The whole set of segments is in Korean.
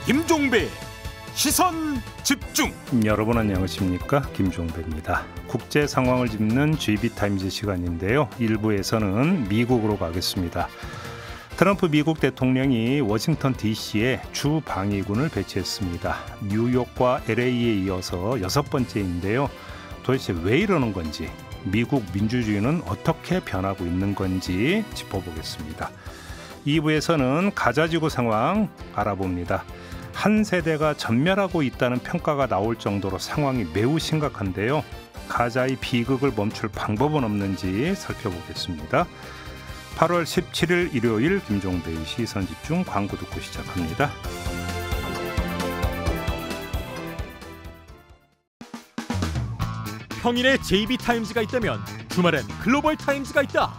김종배 시선 집중. 여러분 안녕하십니까? 김종배입니다. 국제 상황을 짚는 GB타임즈 시간인데요. 1부에서는 미국으로 가겠습니다. 트럼프 미국 대통령이 워싱턴 DC에 주 방위군을 배치했습니다. 뉴욕과 LA에 이어서 6번째인데요. 도대체 왜 이러는 건지, 미국 민주주의는 어떻게 변하고 있는 건지 짚어보겠습니다. 2부에서는 가자지구 상황 알아봅니다. 한 세대가 전멸하고 있다는 평가가 나올 정도로 상황이 매우 심각한데요. 가자의 비극을 멈출 방법은 없는지 살펴보겠습니다. 8월 17일 일요일 김종배의 시선집중, 광고 듣고 시작합니다. 평일에 JB타임즈가 있다면 주말엔 글로벌타임즈가 있다.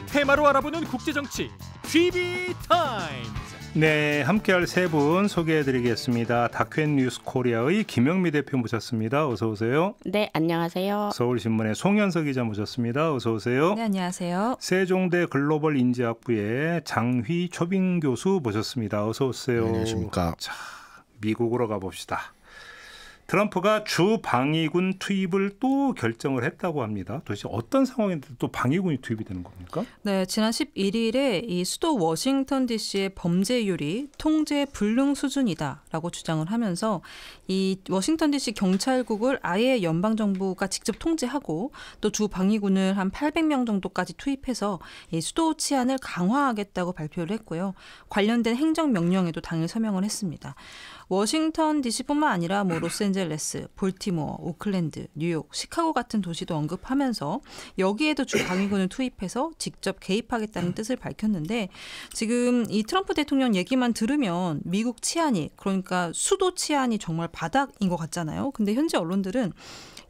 테마로 알아보는 국제정치 GB타임즈. 네, 함께할 세 분 소개해드리겠습니다. 다큐엔 뉴스 코리아의 김영미 대표 모셨습니다. 어서 오세요. 네, 안녕하세요. 서울신문의 송현석 기자 모셨습니다. 어서 오세요. 네, 안녕하세요. 세종대 글로벌 인재학부의 장휘 초빙 교수 모셨습니다. 어서 오세요. 네, 안녕하십니까. 자, 미국으로 가봅시다. 트럼프가 주 방위군 투입을 또 결정을 했다고 합니다. 도대체 어떤 상황인데 또 방위군이 투입이 되는 겁니까? 네, 지난 11일에 이 수도 워싱턴 DC의 범죄율이 통제 불능 수준이다라고 주장을 하면서 이 워싱턴 DC 경찰국을 아예 연방 정부가 직접 통제하고 또 주 방위군을 한 800명 정도까지 투입해서 이 수도 치안을 강화하겠다고 발표를 했고요. 관련된 행정 명령에도 당일 서명을 했습니다. 워싱턴 DC뿐만 아니라 로스앤젤레스, 볼티모어, 오클랜드, 뉴욕, 시카고 같은 도시도 언급하면서 여기에도 주 방위군을 투입해서 직접 개입하겠다는 뜻을 밝혔는데, 지금 이 트럼프 대통령 얘기만 들으면 미국 치안이, 그러니까 수도 치안이 정말 바닥인 것 같잖아요. 근데 현재 언론들은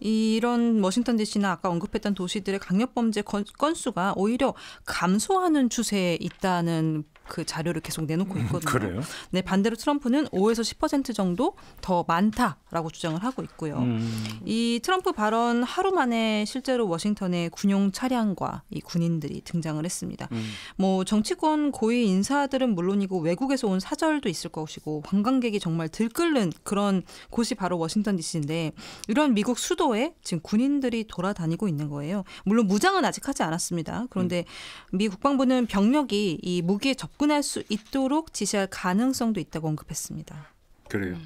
이런 워싱턴 DC나 아까 언급했던 도시들의 강력범죄 건수가 오히려 감소하는 추세에 있다는 그 자료를 계속 내놓고 있거든요. 그래요? 네, 반대로 트럼프는 5에서 10% 정도 더 많다라고 주장을 하고 있고요. 이 트럼프 발언 하루 만에 실제로 워싱턴에 군용 차량과 이 군인들이 등장을 했습니다. 정치권 고위 인사들은 물론이고 외국에서 온 사절도 있을 것이고 관광객이 정말 들끓는 그런 곳이 바로 워싱턴 DC인데, 이런 미국 수도에 지금 군인들이 돌아다니고 있는 거예요. 물론 무장은 아직 하지 않았습니다. 그런데 미 국방부는 병력이 이 무기에 접근할 수 있도록 지시할 가능성도 있다고 언급했습니다. 그래요.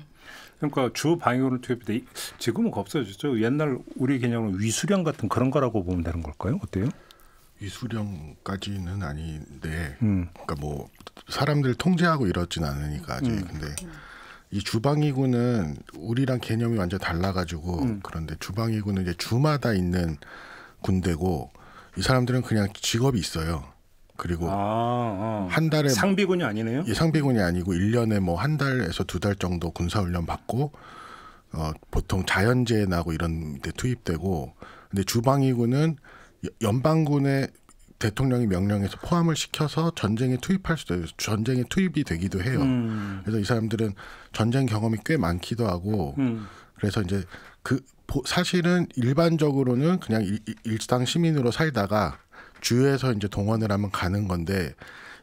그러니까 주 방위군을 투입돼, 지금은 없어졌죠. 옛날 우리 개념은 위수령 같은 그런 거라고 보면 되는 걸까요? 어때요? 위수령까지는 아닌데, 그러니까 사람들 통제하고 이러진 않으니까 아직. 근데 이 주방위군은 우리랑 개념이 완전 달라가지고, 그런데 주방위군은 이제 주마다 있는 군대고, 이 사람들은 그냥 직업이 있어요. 그리고 한 달에 상비군이 아니네요. 예, 상비군이 아니고 1년에 한 달에서 2달 정도 군사훈련 받고 보통 자연재해 나고 이런 데 투입되고, 근데 주방위군은 연방군의 대통령이 명령해서 포함을 시켜서 전쟁에 투입할 수도 있어요. 전쟁에 투입이 되기도 해요. 그래서 이 사람들은 전쟁 경험이 꽤 많기도 하고, 그래서 이제 사실은 일반적으로는 그냥 일상 시민으로 살다가 주에서 이제 동원을 하면 가는 건데,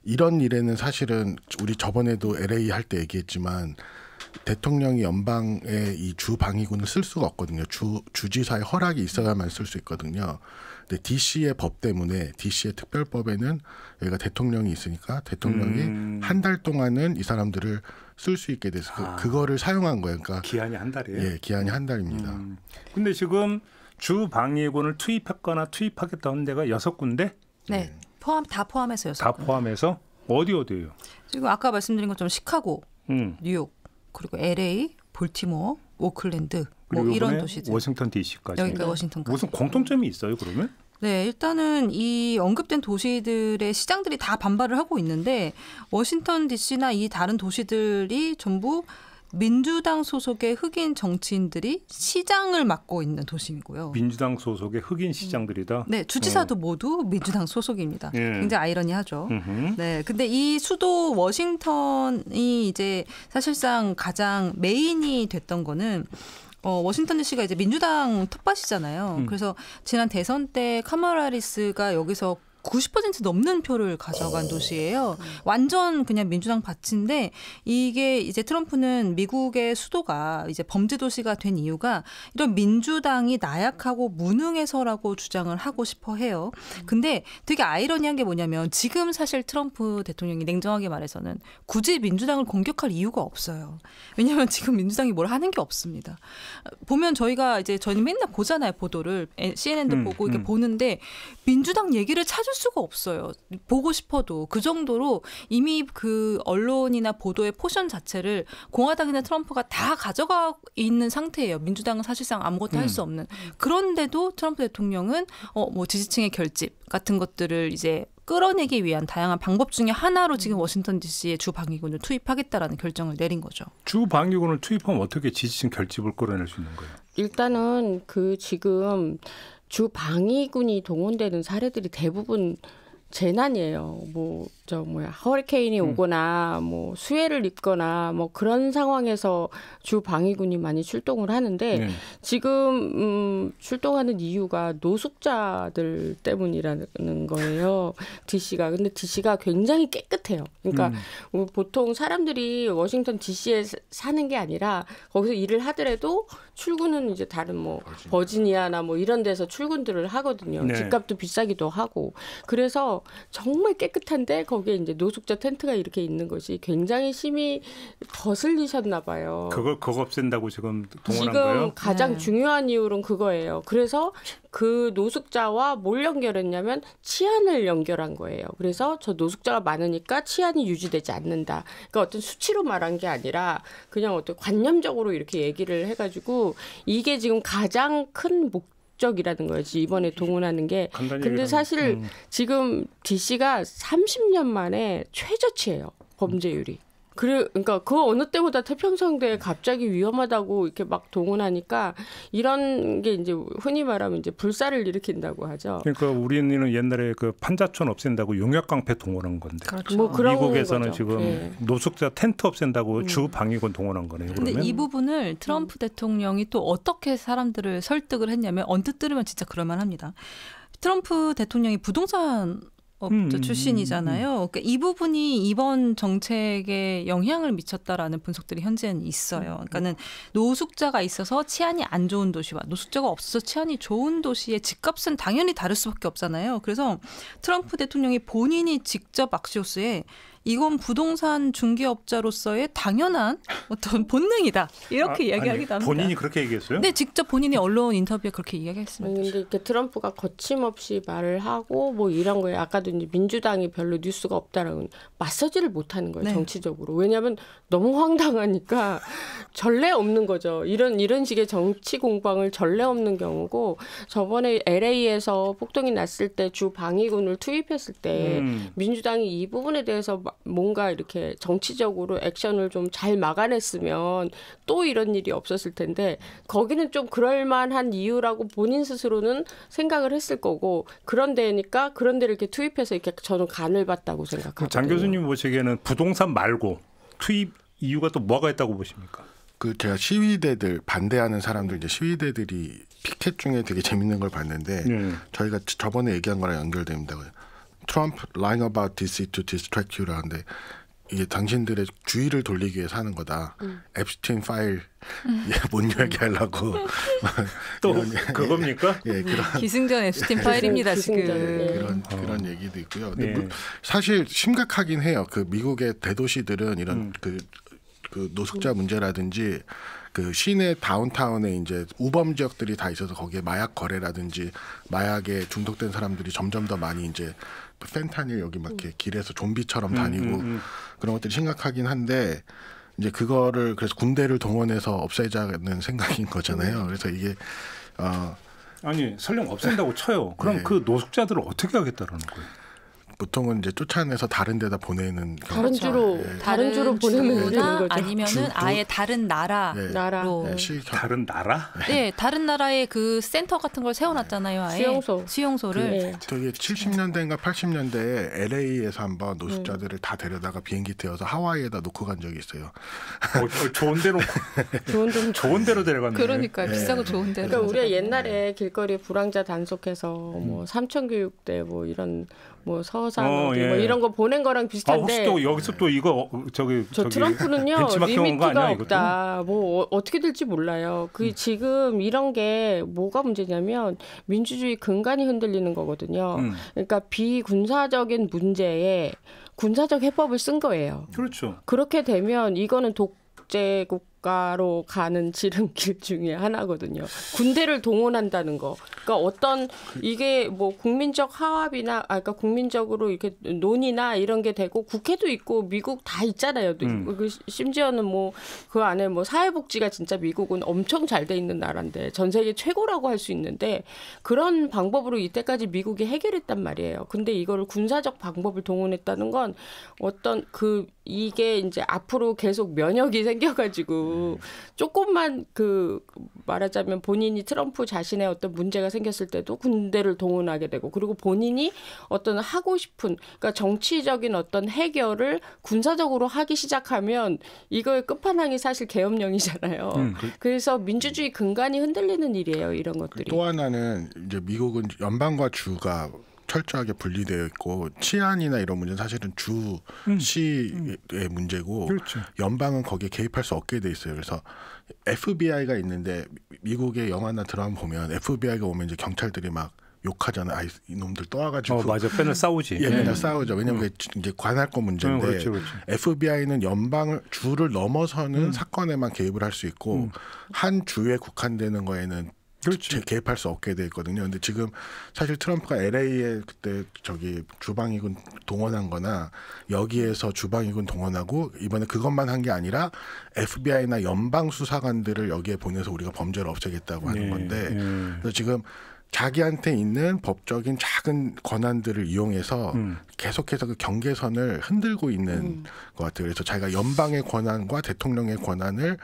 이런 일에는 사실은 우리 저번에도 LA 할 때 얘기했지만 대통령이 연방에 이 주 방위군을 쓸 수가 없거든요. 주지사의 허락이 있어야만 쓸 수 있거든요. 근데 DC의 법 때문에, DC의 특별법에는 여기가 대통령이 있으니까 대통령이 한 달 동안은 이 사람들을 쓸 수 있게 돼서 그거를 사용한 거예요. 그러니까 기한이 한 달이에요? 예, 기한이 한 달입니다. 근데 지금 주 방위군을 투입했거나 투입하겠다는 데가 6군데? 네, 다 포함해서 6군데. 다 포함해서 어디예요? 지금 아까 말씀드린 것처럼 시카고, 뉴욕, 그리고 LA, 볼티모어, 오클랜드, 이런 도시들. 워싱턴 DC까지. 여기까지 워싱턴까지. 무슨 공통점이 있어요, 그러면? 네, 일단은 이 언급된 도시들의 시장들이 다 반발을 하고 있는데, 워싱턴 DC나 이 다른 도시들이 전부 민주당 소속의 흑인 정치인들이 시장을 맡고 있는 도시이고요. 민주당 소속의 흑인 시장들이다? 네, 주지사도 모두 민주당 소속입니다. 굉장히 아이러니하죠. 네, 근데 이 수도 워싱턴이 이제 사실상 가장 메인이 됐던 거는 워싱턴 DC가 이제 민주당 텃밭이잖아요. 그래서 지난 대선 때 카멀라 해리스가 여기서 90% 넘는 표를 가져간 도시예요. 완전 그냥 민주당 밭인데 이게 이제 트럼프는 미국의 수도가 이제 범죄 도시가 된 이유가 이런 민주당이 나약하고 무능해서라고 주장을 하고 싶어 해요. 근데 되게 아이러니한 게 뭐냐면 지금 사실 트럼프 대통령이 냉정하게 말해서는 굳이 민주당을 공격할 이유가 없어요. 왜냐하면 지금 민주당이 뭘 하는 게 없습니다. 보면 저희는 맨날 보잖아요. 보도를. CNN도 보고 이렇게 보는데 민주당 얘기를 찾을 수가 없어요. 보고 싶어도. 그 정도로 이미 그 언론이나 보도의 포션 자체를 공화당이나 트럼프가 다 가져가 있는 상태예요. 민주당은 사실상 아무것도 할 수 없는. 그런데도 트럼프 대통령은 뭐 지지층의 결집 같은 것들을 이제 끌어내기 위한 다양한 방법 중에 하나로 지금 워싱턴 DC에 주 방위군을 투입하겠다라는 결정을 내린 거죠. 주 방위군을 투입하면 어떻게 지지층 결집을 끌어낼 수 있는 거예요? 일단은 그 지금 주 방위군이 동원되는 사례들이 대부분 재난이에요. 허리케인이 오거나 뭐 수해를 입거나 뭐 그런 상황에서 주 방위군이 많이 출동을 하는데 지금 출동하는 이유가 노숙자들 때문이라는 거예요. DC가. 근데 DC가 굉장히 깨끗해요. 그러니까 보통 사람들이 워싱턴 DC에 사는 게 아니라 거기서 일을 하더라도 출근은 이제 다른 뭐 버지니아나 뭐 이런 데서 출근들을 하거든요. 네. 집값도 비싸기도 하고. 그래서 정말 깨끗한데 거기에 이제 노숙자 텐트가 이렇게 있는 것이 굉장히 심히 거슬리셨나 봐요. 그거 없앤다고 지금 동원한 지금 거예요? 가장 중요한 이유는 그거예요. 그래서 그 노숙자와 뭘 연결했냐면 치안을 연결한 거예요. 그래서 저 노숙자가 많으니까 치안이 유지되지 않는다. 그러니까 어떤 수치로 말한 게 아니라 그냥 어떤 관념적으로 이렇게 얘기를 해가지고 이게 지금 가장 큰 목적이라는 거지 이번에 동원하는 게. 근데 사실 지금 DC가 30년 만에 최저치예요. 범죄율이. 그러니까 그 어느 때보다 태평성대에 갑자기 위험하다고 이렇게 막 동원하니까 이런 게 이제 흔히 말하면 이제 불사를 일으킨다고 하죠. 그러니까 우리는 옛날에 그 판자촌 없앤다고 용역깡패 동원한 건데. 그렇죠. 뭐 그런 미국에서는 거죠. 지금 네. 노숙자 텐트 없앤다고 주 방위군 동원한 거네요. 근데 그러면? 이 부분을 트럼프 대통령이 또 어떻게 사람들을 설득을 했냐면 언뜻 들으면 진짜 그럴만합니다. 트럼프 대통령이 부동산 업자 출신이잖아요. 그러니까 이 부분이 이번 정책에 영향을 미쳤다라는 분석들이 현재는 있어요. 그러니까는 노숙자가 있어서 치안이 안 좋은 도시와 노숙자가 없어서 치안이 좋은 도시의 집값은 당연히 다를 수밖에 없잖아요. 그래서 트럼프 대통령이 본인이 직접 악시오스에 이건 부동산 중개업자로서의 당연한 어떤 본능이다. 이렇게 이야기하기도 합니다. 본인이 그렇게 얘기했어요? 네, 직접 본인이 언론 인터뷰에 그렇게 이야기했습니다. 근데 이렇게 트럼프가 거침없이 말을 하고 뭐 이런 거에 아까도 이제 민주당이 별로 뉴스가 없다라고 맞서지를 못하는 거예요. 네. 정치적으로. 왜냐하면 너무 황당하니까 전례 없는 거죠. 이런 식의 정치 공방을 전례 없는 경우고 저번에 LA에서 폭동이 났을 때 주 방위군을 투입했을 때 민주당이 이 부분에 대해서 뭔가 이렇게 정치적으로 액션을 좀 잘 막아냈으면 또 이런 일이 없었을 텐데 거기는 좀 그럴만한 이유라고 본인 스스로는 생각을 했을 거고 그런 데니까 그런 데를 이렇게 투입해서 이렇게 저는 간을 봤다고 생각하거든요. 장 교수님 보시기에는 부동산 말고 투입 이유가 또 뭐가 있다고 보십니까? 제가 시위대들 반대하는 사람들 이제 시위대들이 피켓 중에 되게 재밌는 걸 봤는데 저희가 저번에 얘기한 거랑 연결됩니다. Trump lying about DC to distract you라는데 이게 당신들의 주의를 돌리기 위해서 하는 거다. 앱스틴 파일 못 얘기하려고 또 그겁니까? 예, 그런 기승전 앱스틴 파일입니다 지금. 그런 얘기도 있고요. 근데 사실 심각하긴 해요. 그 미국의 대도시들은 이런 그 노숙자 문제라든지 그 시내 다운타운에 이제 우범 지역들이 다 있어서 거기에 마약 거래라든지 마약에 중독된 사람들이 점점 더 많이 이제 펜타닐 여기 막 이렇게 길에서 좀비처럼 다니고 그런 것들이 심각하긴 한데 이제 그거를 그래서 군대를 동원해서 없애자는 생각인 거잖아요. 그래서 이게 아니 설령 없앤다고 쳐요. 그럼 그 노숙자들을 어떻게 하겠다라는 거예요? 보통은 이제 쫓아내서 다른 데다 보내는 다른 경우죠. 주로 네. 다른 주로 보내면 되는 주나 거죠. 아니면은 주, 아예 다른 나라로 네. 나라. 네, 다른 나라? 네, 다른 나라에 그 센터 같은 걸 세워놨잖아요. 아예. 수용소를. 네. 되게 70년대인가 80년대에 LA에서 한번 노숙자들을 다 데려다가 비행기 태워서 하와이에다 놓고 간 적이 있어요. 좋은 데로 좋은 데로 데려갔네. 그러니까 비싸고 좋은 데로. 그러니까 우리가 옛날에 길거리 불황자 단속해서 뭐 삼천교육대 뭐 이런 뭐 서산 어디 뭐 예. 이런 거 보낸 거랑 비슷한데. 혹시 또 여기서 또 이거 저기 트럼프는요 벤치마킹 온 거 리미트가 아니야, 없다. 뭐 어떻게 될지 몰라요. 그 지금 이런 게 뭐가 문제냐면 민주주의 근간이 흔들리는 거거든요. 그러니까 비군사적인 문제에 군사적 해법을 쓴 거예요. 그렇죠. 그렇게 되면 이거는 독재국가로 가는 지름길 중에 하나거든요. 군대를 동원한다는 거. 그러니까 어떤 이게 뭐 국민적 화합이나 그러니까 국민적으로 이렇게 논의나 이런 게 되고 국회도 있고 미국 다 있잖아요. 심지어는 뭐 그 안에 뭐 사회복지가 진짜 미국은 엄청 잘 돼 있는 나라인데 전 세계 최고라고 할 수 있는데 그런 방법으로 이때까지 미국이 해결했단 말이에요. 근데 이거를 군사적 방법을 동원했다는 건 어떤 이게 이제 앞으로 계속 면역이 생겨가지고 조금만 말하자면 본인이 트럼프 자신의 어떤 문제가 생겼을 때도 군대를 동원하게 되고 그리고 본인이 어떤 하고 싶은 그러니까 정치적인 어떤 해결을 군사적으로 하기 시작하면 이거의 끝판왕이 사실 계엄령이잖아요. 그래서 민주주의 근간이 흔들리는 일이에요. 이런 것들이. 또 하나는 이제 미국은 연방과 주가 철저하게 분리되어 있고 치안이나 이런 문제는 사실은 주시의 문제고 그렇죠. 연방은 거기에 개입할 수 없게 돼 있어요. 그래서 FBI가 있는데 미국의 영화나 드라마 보면 FBI가 오면 이제 경찰들이 막 욕하잖아요. 이놈들 떠와가지고. 맞아. 맨날 싸우지. 예, 맨날 싸우죠. 왜냐하면 그게 이제 관할권 문제인데 그렇죠. FBI는 주를 넘어서는 사건에만 개입을 할 수 있고 한 주에 국한되는 거에는 개입할 수 없게 돼 있거든요. 근데 지금 사실 트럼프가 LA에 그때 주방위군 동원한 거나 여기에서 주방위군 동원하고 이번에 그것만 한 게 아니라 FBI나 연방 수사관들을 여기에 보내서 우리가 범죄를 없애겠다고 하는 건데 그래서 지금 자기한테 있는 법적인 작은 권한들을 이용해서 계속해서 그 경계선을 흔들고 있는 것 같아요. 그래서 자기가 연방의 권한과 대통령의 권한을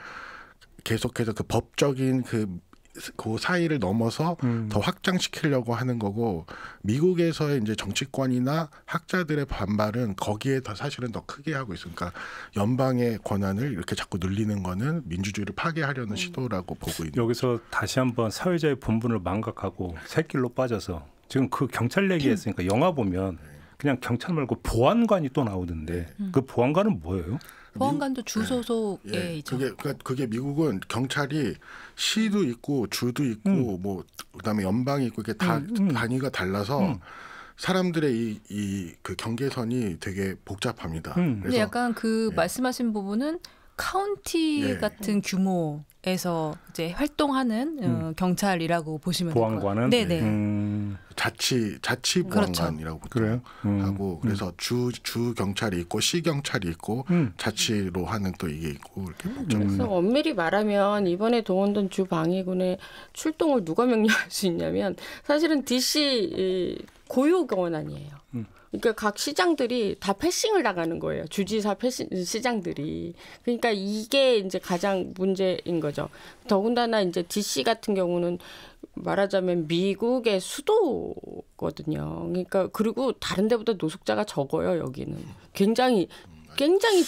계속해서 그 법적인 그 사이를 넘어서 더 확장시키려고 하는 거고 미국에서의 이제 정치권이나 학자들의 반발은 거기에 사실은 더 크게 하고 있으니까 연방의 권한을 이렇게 자꾸 늘리는 거는 민주주의를 파괴하려는 시도라고 보고 있는. 여기서 다시 한번 사회자의 본분을 망각하고 새길로 빠져서 지금 그 경찰 얘기했으니까 영화 보면 그냥 경찰 말고 보안관이 또 나오던데 그 보안관은 뭐예요? 보안관도 주 소속에 있죠. 그게 미국은 경찰이 시도 있고 주도 있고 뭐 그다음에 연방이 있고 이게 다 단위가 달라서 사람들의 그 경계선이 되게 복잡합니다. 근데 약간 말씀하신 부분은 카운티 같은 규모에서 이제 활동하는 경찰이라고 보시면 돼요. 보안관은 네네. 자치 보안관이라고 그래요? 하고 그래서 주 경찰이 있고 시 경찰이 있고 자치로 하는 또 이게 있고 이렇게 복잡해요. 그래서 엄밀히 말하면 이번에 동원된 주 방위군의 출동을 누가 명령할 수 있냐면 사실은 DC 고유 권한이에요. 그러니까 각 시장들이 다 패싱을 당하는 거예요. 주지사 시장들이. 그러니까 이게 이제 가장 문제인 거죠. 더군다나 이제 DC 같은 경우는 말하자면 미국의 수도거든요. 그러니까 그리고 다른 데보다 노숙자가 적어요. 여기는 굉장히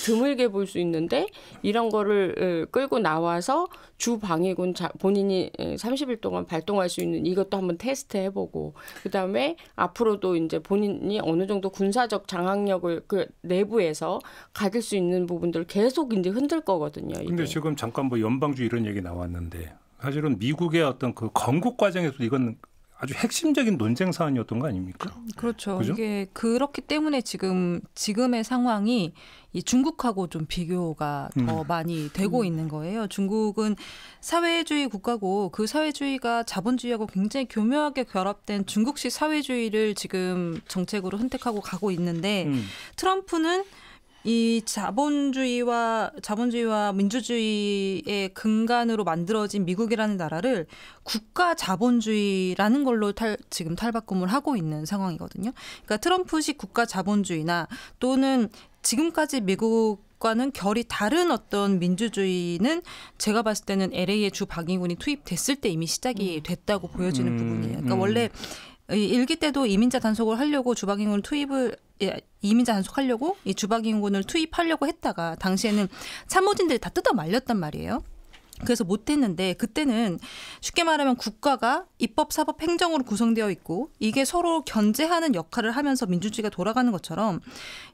드물게 볼 수 있는데 이런 거를 끌고 나와서 주 방위군 본인이 30일 동안 발동할 수 있는 이것도 한번 테스트 해보고 그다음에 앞으로도 이제 본인이 어느 정도 군사적 장악력을 그 내부에서 가질 수 있는 부분들을 계속 이제 흔들 거거든요. 근데 지금 잠깐 뭐 연방주 이런 얘기 나왔는데 사실은 미국의 어떤 그 건국 과정에서 이건 아주 핵심적인 논쟁 사안이었던 거 아닙니까? 그렇죠. 그죠? 이게 그렇기 때문에 지금의 상황이 이 중국하고 좀 비교가 더 많이 되고 있는 거예요. 중국은 사회주의 국가고 그 사회주의가 자본주의하고 굉장히 교묘하게 결합된 중국식 사회주의를 지금 정책으로 선택하고 가고 있는데 트럼프는 이 자본주의와 민주주의의 근간으로 만들어진 미국이라는 나라를 국가 자본주의라는 걸로 지금 탈바꿈을 하고 있는 상황이거든요. 그러니까 트럼프식 국가 자본주의나 또는 지금까지 미국과는 결이 다른 어떤 민주주의는 제가 봤을 때는 LA의 주 방위군이 투입됐을 때 이미 시작이 됐다고 보여지는 부분이에요. 그러니까 원래 일기 때도 이민자 단속을 하려고 이민자 단속하려고 이 주방인군을 투입하려고 했다가 당시에는 참모진들이 다 뜯어 말렸단 말이에요. 그래서 못했는데 그때는 쉽게 말하면 국가가 입법, 사법, 행정으로 구성되어 있고 이게 서로 견제하는 역할을 하면서 민주주의가 돌아가는 것처럼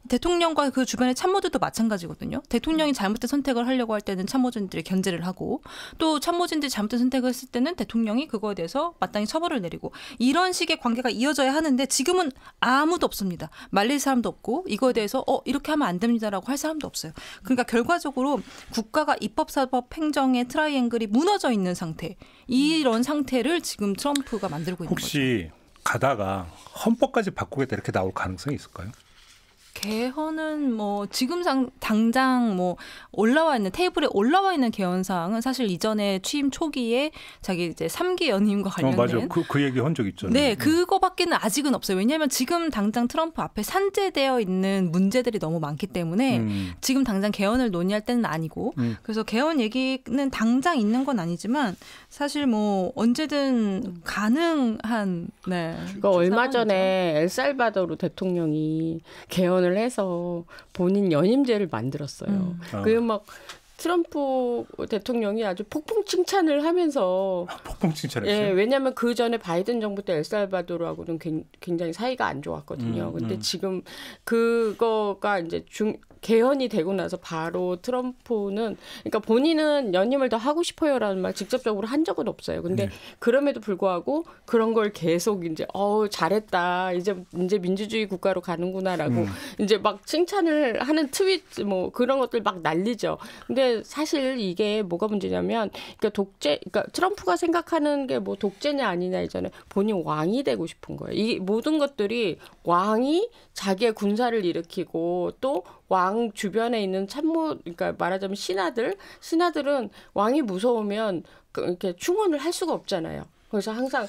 대통령과 그 주변의 참모들도 마찬가지거든요. 대통령이 잘못된 선택을 하려고 할 때는 참모진들이 견제를 하고 또 참모진들이 잘못된 선택을 했을 때는 대통령이 그거에 대해서 마땅히 처벌을 내리고 이런 식의 관계가 이어져야 하는데 지금은 아무도 없습니다. 말릴 사람도 없고 이거에 대해서 이렇게 하면 안 됩니다라고 할 사람도 없어요. 그러니까 결과적으로 국가가 입법, 사법, 행정의 트라이앵글이 무너져 있는 상태. 이런 상태를 지금 트럼프가 만들고 있는 거죠. 혹시 가다가 헌법까지 바꾸겠다 이렇게 나올 가능성이 있을까요? 개헌은 뭐 지금 당장 뭐 테이블에 올라와 있는 개헌 사항은 사실 이전에 취임 초기에 자기 이제 3기 연임과 관련된 맞아요. 그 얘기 한 적 있잖아요. 네, 그거밖에는 아직은 없어요. 왜냐하면 지금 당장 트럼프 앞에 산재되어 있는 문제들이 너무 많기 때문에 지금 당장 개헌을 논의할 때는 아니고 그래서 개헌 얘기는 당장 있는 건 아니지만 사실 뭐 언제든 가능한 그러니까 얼마 전에 엘살바도르 대통령이 개헌을 해서 본인 연임제를 만들었어요. 그리고 막 트럼프 대통령이 아주 폭풍 칭찬을 하면서 폭풍 칭찬했어요. 예, 왜냐하면 그 전에 바이든 정부 때 엘살바도르하고는 굉장히 사이가 안 좋았거든요. 근데 지금 그거가 이제 개헌이 되고 나서 바로 트럼프는 그러니까 본인은 연임을 더 하고 싶어요라는 말 직접적으로 한 적은 없어요. 근데 그럼에도 불구하고 그런 걸 계속 이제 잘했다. 이제 민주주의 국가로 가는구나라고 이제 막 칭찬을 하는 트윗 뭐 그런 것들 막 날리죠. 근데 사실 이게 뭐가 문제냐면 그러니까 트럼프가 생각하는 게 뭐 독재냐 아니냐 이전에 본인 왕이 되고 싶은 거예요. 이 모든 것들이 왕이 자기의 군사를 일으키고 또 왕 주변에 있는 그러니까 말하자면 신하들은 왕이 무서우면 이렇게 충원을 할 수가 없잖아요. 그래서 항상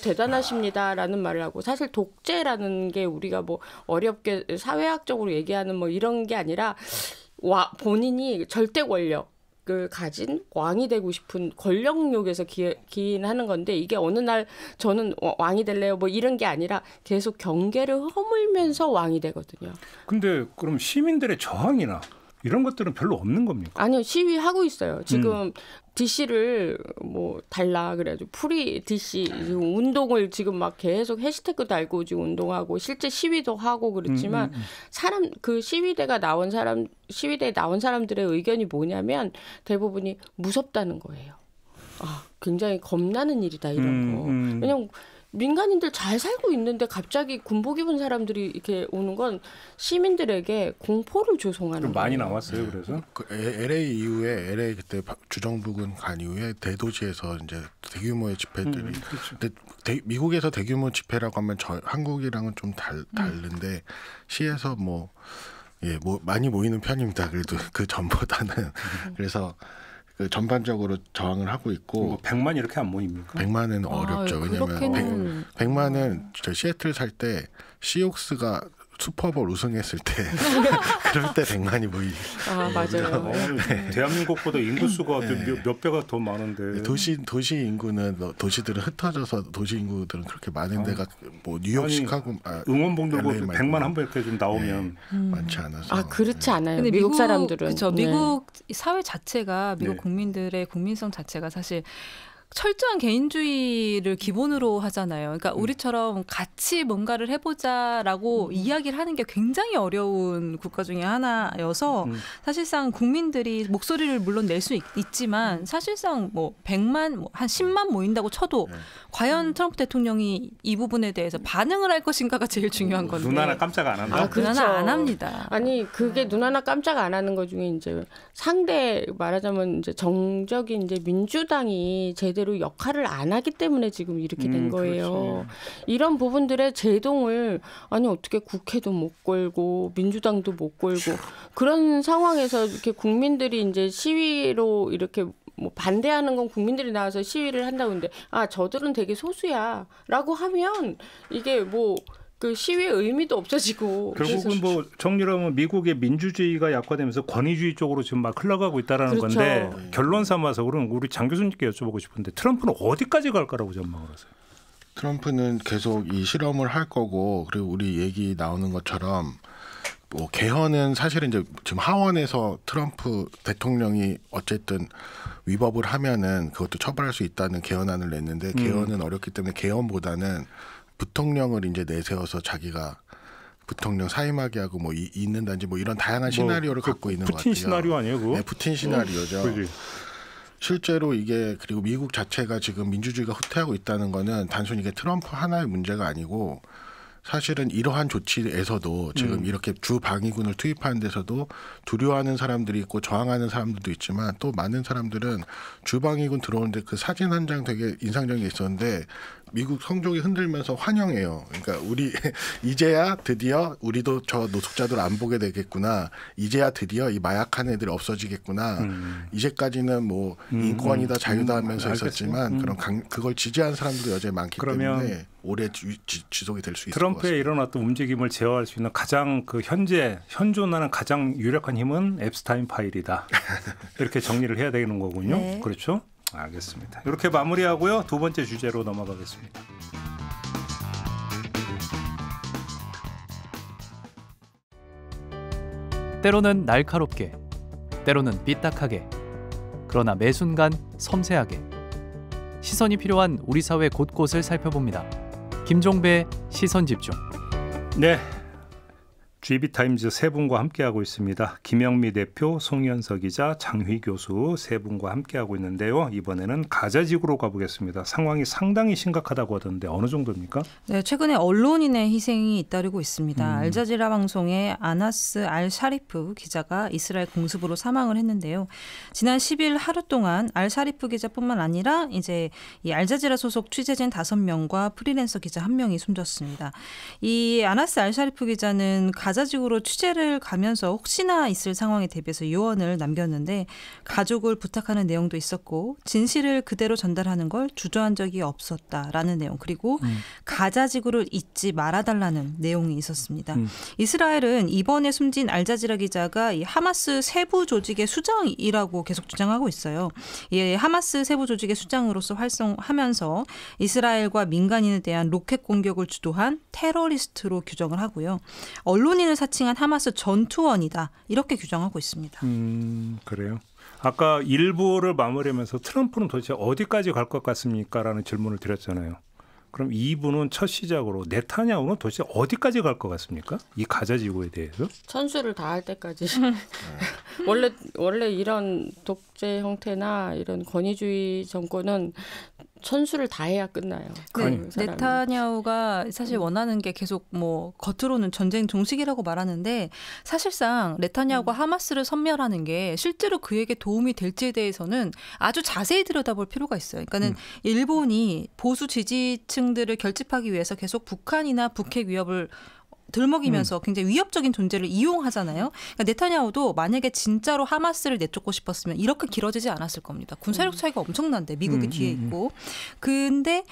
대단하십니다라는 말을 하고 사실 독재라는 게 우리가 뭐 어렵게 사회학적으로 얘기하는 뭐 이런 게 아니라 본인이 절대 권력을 가진 왕이 되고 싶은 권력욕에서 기인하는 건데 이게 어느 날 저는 왕이 될래요 뭐 이런 게 아니라 계속 경계를 허물면서 왕이 되거든요. 근데 그럼 시민들의 저항이나 이런 것들은 별로 없는 겁니까? 아니요, 시위하고 있어요. 지금 DC를 뭐 달라 그래가지고 프리 DC 운동을 지금 막 계속 해시태그 달고 지금 운동하고 실제 시위도 하고 그렇지만 시위대에 나온 사람들의 의견이 뭐냐면 대부분이 무섭다는 거예요. 굉장히 겁나는 일이다 이런 거. 왜냐면 민간인들 잘 살고 있는데 갑자기 군복 입은 사람들이 이렇게 오는 건 시민들에게 공포를 조성하는 거예요. 많이 나왔어요. 그래서 LA 이후에 LA 그때 주정부군 간 이후에 대도시에서 이제 대규모의 집회들이 근데 미국에서 대규모 집회라고 하면 한국이랑은 좀 다른데 시에서 뭐 많이 모이는 편입니다. 그래도 그 전보다는 그래서 전반적으로 저항을 하고 있고 100만 이렇게 안 모입니까? 100만은 어렵죠. 왜냐하면 100만은 저 시애틀 살 때 시옥스가 슈퍼볼 우승했을 때 그럴 때 100만이 모이죠. 맞아요. 대한민국보다 인구수가 몇 배가 더 많은데 도시 인구는 도시들은 흩어져서 도시 인구들은 그렇게 많은 데가 뭐 뉴욕, 시카고 응원봉도 100만 한 번 이렇게 좀 나오면 많지 않아서 그렇지 않아요. 근데 미국 사람들은 미국 사회 자체가 미국 국민들의 국민성 자체가 사실 철저한 개인주의를 기본으로 하잖아요. 그러니까 우리처럼 같이 뭔가를 해보자라고 이야기를 하는 게 굉장히 어려운 국가 중에 하나여서 사실상 국민들이 목소리를 물론 낼 수 있지만 사실상 뭐 100만, 한 10만 모인다고 쳐도 과연 트럼프 대통령이 이 부분에 대해서 반응을 할 것인가가 제일 중요한 건데. 눈 하나 깜짝 안 한다. 그렇죠. 눈 하나 안 합니다. 아니 그게 눈 하나 깜짝 안 하는 것 중에 이제 상대 말하자면 이제 정적인 이제 민주당이 제대로 제대로 역할을 안 하기 때문에 지금 이렇게 된 거예요. 그렇지. 이런 부분들의 제동을 아니 어떻게 국회도 못 걸고 민주당도 못 걸고 그런 상황에서 이렇게 국민들이 이제 시위로 이렇게 뭐 반대하는 건 국민들이 나와서 시위를 한다고 하는데 저들은 되게 소수야라고 하면 이게 뭐 그 시위의 의미도 없어지고 결국은 뭐 정리를 하면 미국의 민주주의가 약화되면서 권위주의 쪽으로 지금 막 흘러가고 있다라는 그렇죠. 건데 결론 삼아서 그럼 우리 장 교수님께 여쭤보고 싶은데 트럼프는 어디까지 갈 거라고 전망을 하세요? 트럼프는 계속 이 실험을 할 거고 그리고 우리 얘기 나오는 것처럼 뭐 개헌은 사실은 이제 지금 하원에서 트럼프 대통령이 어쨌든 위법을 하면은 그것도 처벌할 수 있다는 개헌안을 냈는데 개헌은 어렵기 때문에 개헌보다는 부통령을 이제 내세워서 자기가 부통령 사임하게 하고 뭐 있는다든지 뭐 이런 다양한 시나리오를 갖고 있는 것 같아요. 푸틴 시나리오 아니에요, 그거? 네, 푸틴 시나리오죠. 그렇지. 실제로 이게 그리고 미국 자체가 지금 민주주의가 후퇴하고 있다는 거는 단순히 이게 트럼프 하나의 문제가 아니고 사실은 이러한 조치에서도 지금 이렇게 주 방위군을 투입하는 데서도 두려워하는 사람들이 있고 저항하는 사람들도 있지만 또 많은 사람들은 주 방위군 들어오는데 그 사진 한 장 되게 인상적인 게 있었는데 미국 성족이 흔들면서 환영해요. 그러니까 우리 이제야 드디어 우리도 저 노숙자들 안 보게 되겠구나. 이제야 드디어 이 마약한 애들이 없어지겠구나. 이제까지는 뭐 인권이다 자유다 하면서 있었지만 그런 그걸 지지하는 사람들도 여전히 많기 때문에 오래 지속이 될 수 있을 것 같습니다. 트럼프의 이런 어떤 움직임을 제어할 수 있는 가장 그 현존하는 가장 유력한 힘은 앱스타인 파일이다. 이렇게 정리를 해야 되는 거군요. 네. 그렇죠? 알겠습니다. 이렇게 마무리하고요. 두 번째 주제로 넘어가겠습니다. 때로는 날카롭게, 때로는 삐딱하게, 그러나 매 순간 섬세하게 시선이 필요한 우리 사회 곳곳을 살펴봅니다. 김종배의 시선집중. 네, GB타임즈 세 분과 함께하고 있습니다. 김영미 대표, 송현석 기자, 장휘 교수 세 분과 함께하고 있는데요. 이번에는 가자지구로 가보겠습니다. 상황이 상당히 심각하다고 하던데 어느 정도입니까? 네, 최근에 언론인의 희생이 잇따르고 있습니다. 알자지라 방송의 아나스 알 샤리프 기자가 이스라엘 공습으로 사망을 했는데요. 지난 10일 하루 동안 알 샤리프 기자뿐만 아니라 이제 이 알자지라 소속 취재진 5명과 프리랜서 기자 1명이 숨졌습니다. 이 아나스 알 샤리프 기자는 가자지구로 취재를 가면서 혹시나 있을 상황에 대비해서 요원을 남겼는데 가족을 부탁하는 내용도 있었고 진실을 그대로 전달하는 걸 주저한 적이 없었다라는 내용 그리고 가자지구를 잊지 말아달라는 내용이 있었습니다. 이스라엘은 이번에 숨진 알자지라 기자가 이 하마스 세부 조직의 수장이라고 계속 주장하고 있어요. 이 하마스 세부 조직의 수장으로서 활동하면서 이스라엘과 민간인에 대한 로켓 공격을 주도한 테러리스트로 규정을 하고요. 언론인을 사칭한 하마스 전투원이다 이렇게 규정하고 있습니다. 그래요. 아까 1부를 마무리하면서 트럼프는 도대체 어디까지 갈 것 같습니까? 라는 질문을 드렸잖아요. 그럼 2부는 첫 시작으로 네타냐후는 도대체 어디까지 갈 것 같습니까? 이 가자지구에 대해서? 천수를 다할 때까지. 원래 이런 독재 형태나 이런 권위주의 정권은 천수를 다해야 끝나요. 네, 네타냐후가 사실 원하는 게 계속 뭐 겉으로는 전쟁 종식이라고 말하는데 사실상 네타냐후가 하마스를 섬멸하는 게 실제로 그에게 도움이 될지에 대해서는 아주 자세히 들여다볼 필요가 있어요. 그러니까는 일본이 보수 지지층들을 결집하기 위해서 계속 북한이나 북핵 위협을 들먹이면서 굉장히 위협적인 존재를 이용하잖아요. 그러니까 네타냐후도 만약에 진짜로 하마스를 내쫓고 싶었으면 이렇게 길어지지 않았을 겁니다. 군사력 차이가 엄청난데 미국이 뒤에 있고. 근데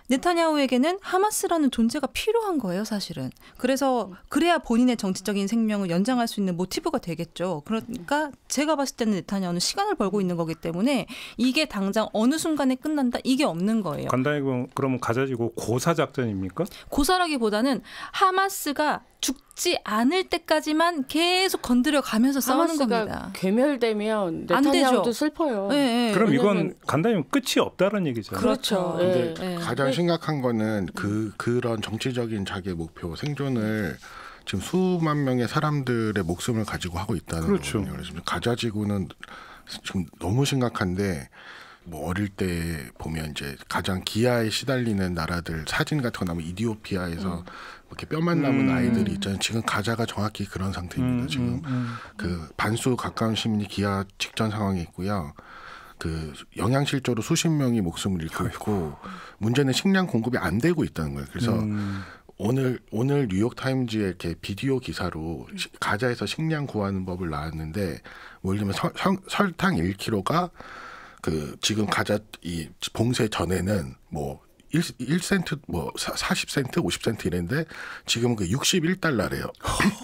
네타냐후에게는 하마스라는 존재가 필요한 거예요, 사실은. 그래서 그래야 본인의 정치적인 생명을 연장할 수 있는 모티브가 되겠죠. 그러니까 제가 봤을 때는 네타냐후는 시간을 벌고 있는 거기 때문에 이게 당장 어느 순간에 끝난다 이게 없는 거예요. 간단히 그러면 가자지구 고사 작전입니까? 고사라기보다는 하마스가 죽지 않을 때까지만 계속 건드려 가면서 싸우는 겁니다. 하마스가 괴멸되면 네타냐후도 슬퍼요. 네, 그럼 이건 간단히 끝이 없다는 얘기잖아요. 그렇죠. 근데 네. 가장 심각한 거는 그런 정치적인 자기의 목표 생존을 지금 수만 명의 사람들의 목숨을 가지고 하고 있다는 그렇죠. 거거든요. 그래서 가자지구는 지금 너무 심각한데 뭐 어릴 때 보면 이제 가장 기아에 시달리는 나라들 사진 같은 거 나오면 이디오피아에서 이렇게 뼈만 남은 아이들이 있잖아요. 지금 가자가 정확히 그런 상태입니다. 지금 그 반수 가까운 시민이 기아 직전 상황에 있고요. 그 영양실조로 수십 명이 목숨을 잃고 있고 문제는 식량 공급이 안 되고 있다는 거예요. 그래서 오늘 뉴욕 타임즈에 이렇게 비디오 기사로 가자에서 식량 구하는 법을 나왔는데 뭐 예를 들면 설탕 1kg가 그 지금 가자 이 봉쇄 전에는 뭐 1센트 뭐 40센트 50센트 이랬는데 지금은 그 61달러래요.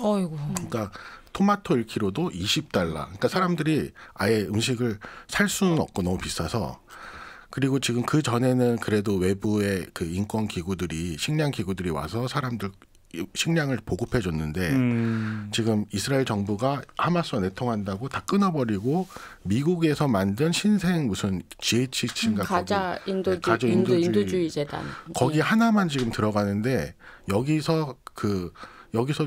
어이구. 그러니까 토마토 1kg도 20달러. 그러니까 사람들이 아예 음식을 살 수는 없고 너무 비싸서. 그리고 지금 그 전에는 그래도 외부의 그 인권 기구들이 식량 기구들이 와서 사람들 식량을 보급해 줬는데 지금 이스라엘 정부가 하마스와 내통한다고 다 끊어버리고 미국에서 만든 신생 무슨 GHC인가 가자 인도주의 재단 거기 하나만 지금 들어가는데 여기서도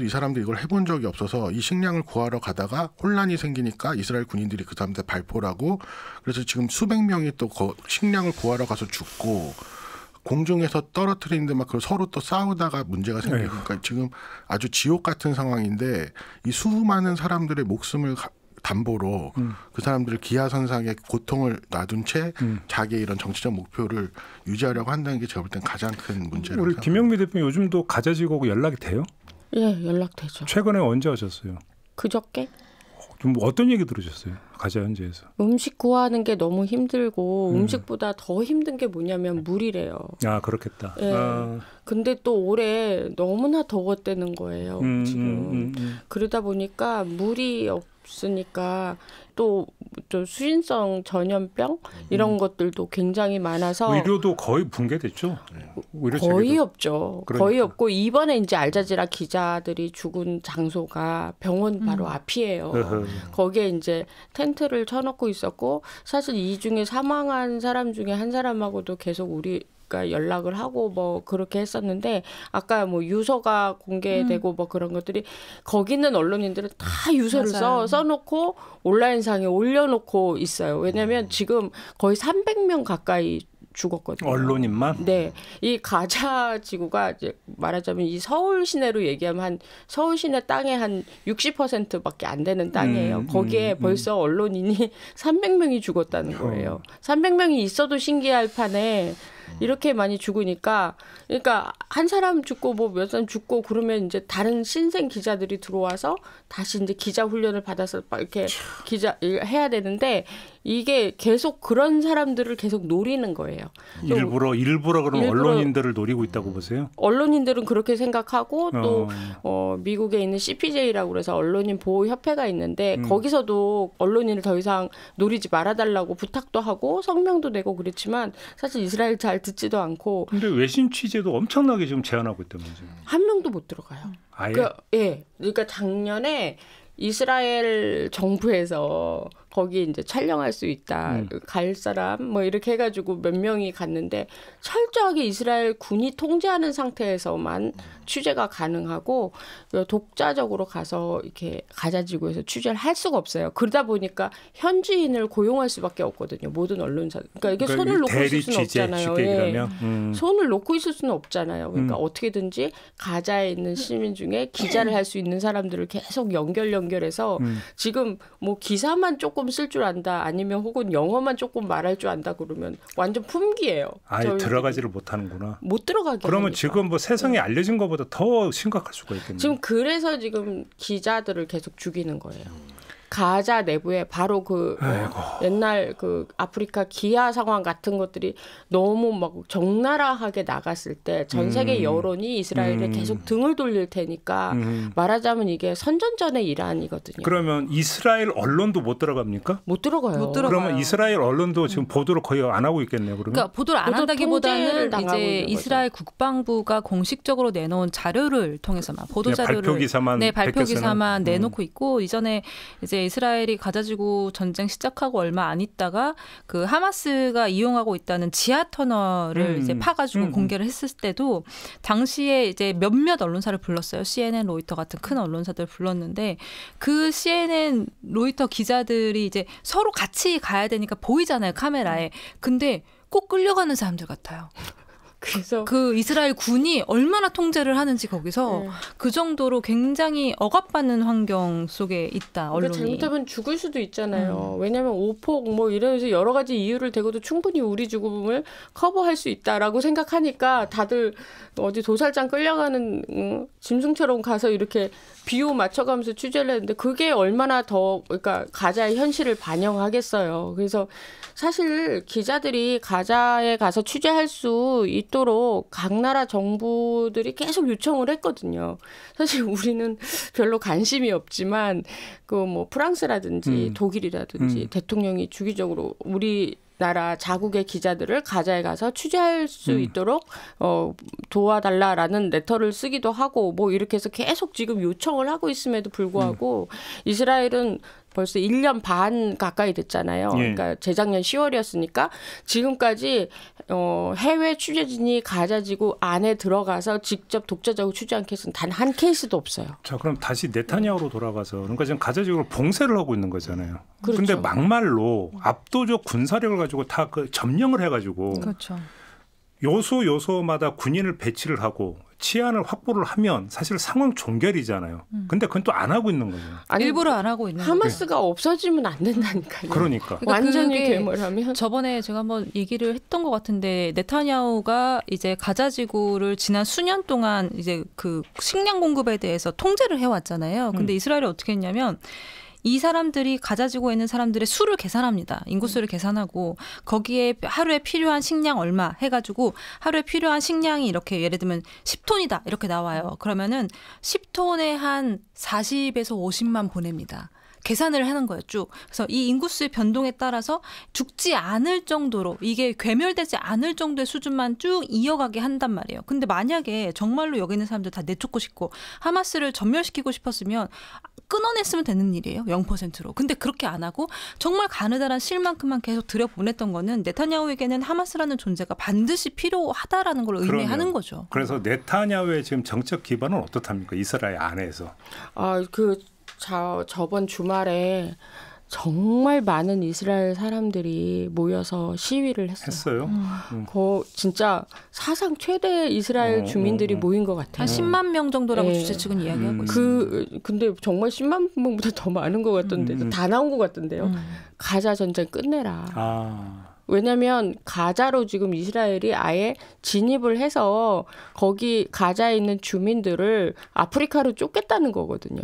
이 사람들이 이걸 해본 적이 없어서 이 식량을 구하러 가다가 혼란이 생기니까 이스라엘 군인들이 그 사람들 발포를 하고 그래서 지금 수백 명이 또 식량을 구하러 가서 죽고 공중에서 떨어뜨리는데 막 서로 또 싸우다가 문제가 생기니까 지금 아주 지옥 같은 상황인데 이 수많은 사람들의 목숨을 담보로 그 사람들을 기하선상에 고통을 놔둔 채 자기의 이런 정치적 목표를 유지하려고 한다는 게 제가 볼 땐 가장 큰 문제라고 우리 생각합니다. 김영미 대표님 요즘도 가자지구하고 연락이 돼요? 예, 연락되죠. 최근에 언제 하셨어요? 그저께? 좀 어떤 얘기 들으셨어요? 가자 현지에서. 음식 구하는 게 너무 힘들고 음식보다 더 힘든 게 뭐냐면 물이래요. 아 그렇겠다. 예. 근데 또 올해 너무나 더웠다는 거예요. 지금. 그러다 보니까 물이 없으니까 또 수신성 전염병 이런 것들도 굉장히 많아서 의료도 거의 붕괴됐죠. 의료 거의 체계도. 없죠. 그러니까. 거의 없고 이번에 이제 알자지라 기자들이 죽은 장소가 병원 바로 앞이에요. 거기에 이제 텐트를 쳐놓고 있었고 사실 이 중에 사망한 사람 중에 한 사람하고도 계속 우리가 연락을 하고 뭐 그렇게 했었는데 아까 뭐 유서가 공개되고 뭐 그런 것들이 거기 있는 언론인들은 다 유서를 써놓고 온라인상에 올려놓고 있어요. 왜냐하면 지금 거의 300명 가까이 죽었거든요. 언론인만? 네. 이 가자 지구가 이제 말하자면 이 서울 시내로 얘기하면 한 서울 시내 땅의 한 60%밖에 안 되는 땅이에요. 거기에 벌써 언론인이 300명이 죽었다는 거예요. 300명이 있어도 신기할 판에 이렇게 많이 죽으니까 그러니까 한 사람 죽고 뭐 몇 사람 죽고 그러면 이제 다른 신생 기자들이 들어와서 다시 이제 기자 훈련을 받아서 이렇게 기자 해야 되는데 이게 계속 그런 사람들을 계속 노리는 거예요. 일부러 그럼 언론인들을 노리고 있다고 보세요? 언론인들은 그렇게 생각하고 또 미국에 있는 CPJ라고 그래서 언론인 보호 협회가 있는데 거기서도 언론인을 더 이상 노리지 말아달라고 부탁도 하고 성명도 내고 그랬지만 사실 이스라엘 잘 듣지도 않고. 근데 외신 취재도 엄청나게 지금 제한하고 있다면서요? 한 명도 못 들어가요. 아예? 그러니까 작년에 이스라엘 정부에서 거기 이제 촬영할 수 있다. 갈 사람 뭐 이렇게 해가지고 몇 명이 갔는데 철저하게 이스라엘 군이 통제하는 상태에서만 취재가 가능하고 독자적으로 가서 이렇게 가자지구에서 취재를 할 수가 없어요. 그러다 보니까 현지인을 고용할 수밖에 없거든요. 모든 언론사. 그러니까 이게 손을 놓고 있을 수는 없잖아요. 손을 놓고 있을 수는 없잖아요. 그러니까 어떻게든지 가자에 있는 시민 중에 기자를 할 수 있는 사람들을 계속 연결해서 지금 뭐 기사만 조금 쓸 줄 안다 아니면 혹은 영어만 조금 말할 줄 안다 그러면 완전 품귀예요. 아예 들어가지를 못하는구나. 못 들어가게 그러면 하니까. 지금 뭐 세상에 알려진 것보다 더 심각할 수가 있겠네요. 지금 그래서 지금 기자들을 계속 죽이는 거예요. 가자 내부에 바로 그 옛날 그 아프리카 기아 상황 같은 것들이 너무 막 적나라하게 나갔을 때 전 세계 여론이 이스라엘에 계속 등을 돌릴 테니까 말하자면 이게 선전전의 일환이거든요. 그러면 이스라엘 언론도 못 들어갑니까? 못 들어가요. 못 들어가요. 그러면 이스라엘 언론도 지금 보도를 거의 안 하고 있겠네요. 그러면? 그러니까 보도를 안 보도 한다기보다는 통제를 당하고 이제 있는 이스라엘 국방부가 공식적으로 내놓은 자료를 통해서만 보도 자료를 발표 기사만 발표 기사만 내놓고 있고 이전에 이제 이스라엘이 가자지구 전쟁 시작하고 얼마 안 있다가 그 하마스가 이용하고 있다는 지하 터널을 이제 파가지고 공개를 했을 때도 당시에 이제 몇몇 언론사를 불렀어요. CNN, 로이터 같은 큰 언론사들 불렀는데 그 CNN, 로이터 기자들이 이제 서로 같이 가야 되니까 보이잖아요, 카메라에. 근데 꼭 끌려가는 사람들 같아요. 그래서 그 이스라엘 군이 얼마나 통제를 하는지 거기서 네. 그 정도로 굉장히 억압받는 환경 속에 있다. 언론이. 그러니까 잘못하면 죽을 수도 있잖아요. 왜냐하면 오폭 뭐 이러면서 여러 가지 이유를 대고도 충분히 우리 죽음을 커버할 수 있다라고 생각하니까 다들 어디 도살장 끌려가는 짐승처럼 가서 이렇게 비호 맞춰가면서 취재를 했는데 그게 얼마나 더 그러니까 가자의 현실을 반영하겠어요. 그래서 사실 기자들이 가자에 가서 취재할 수 있도록 각 나라 정부들이 계속 요청을 했거든요. 사실 우리는 별로 관심이 없지만 그 뭐 프랑스라든지 독일이라든지 대통령이 주기적으로 우리나라 자국의 기자들을 가자에 가서 취재할 수 있도록 도와달라라는 레터를 쓰기도 하고 뭐 이렇게 해서 계속 지금 요청을 하고 있음에도 불구하고 이스라엘은 벌써 1년 반 가까이 됐잖아요. 예. 그러니까 재작년 10월이었으니까 지금까지 해외 취재진이 가자지구 안에 들어가서 직접 독자적으로 취재한 케이스는 단 한 케이스도 없어요. 자, 그럼 다시 네타냐후로 돌아가서 그러니까 지금 가자지구를 봉쇄를 하고 있는 거잖아요. 그렇죠. 근데 막말로 압도적 군사력을 가지고 다 그 점령을 해가지고 그렇죠. 요소마다 군인을 배치를 하고 치안을 확보를 하면 사실 상황 종결이잖아요. 근데 그건 또 안 하고 있는 거죠. 아니, 일부러 안 하고 있는 하마스가 없어지면 안 된다니까요. 그러니까. 완전히 그게 괴물하면 저번에 제가 한번 얘기를 했던 것 같은데 네타냐후가 이제 가자지구를 지난 수년 동안 이제 그 식량 공급에 대해서 통제를 해왔잖아요. 근데 이스라엘이 어떻게 했냐면 이 사람들이 가자지구에 있는 사람들의 수를 계산합니다. 인구수를 계산하고 거기에 하루에 필요한 식량 얼마 해가지고 하루에 필요한 식량이 이렇게 예를 들면 10톤이다 이렇게 나와요. 그러면은 10톤에 한 40에서 50만 보냅니다. 계산을 하는 거예요, 쭉. 그래서 이 인구수의 변동에 따라서 죽지 않을 정도로 이게 괴멸되지 않을 정도의 수준만 쭉 이어가게 한단 말이에요. 근데 만약에 정말로 여기 있는 사람들 다 내쫓고 싶고 하마스를 전멸시키고 싶었으면 끊어냈으면 되는 일이에요. 0%로. 근데 그렇게 안 하고 정말 가느다란 실만큼만 계속 들여보냈던 거는 네타냐후에게는 하마스라는 존재가 반드시 필요하다라는 걸 의미하는 거죠. 그래서 네타냐후의 지금 정책 기반은 어떻답니까? 이스라엘 안에서. 저번 주말에 정말 많은 이스라엘 사람들이 모여서 시위를 했어요. 진짜 사상 최대 이스라엘 주민들이 모인 것 같아요. 한 10만 명 정도라고 네. 주최 측은 이야기하고 있습니다. 근데 정말 10만 명보다 더 많은 것 같던데 다 나온 것 같던데요. 가자 전쟁 끝내라. 왜냐하면 가자로 지금 이스라엘이 아예 진입을 해서 거기 가자에 있는 주민들을 아프리카로 쫓겠다는 거거든요.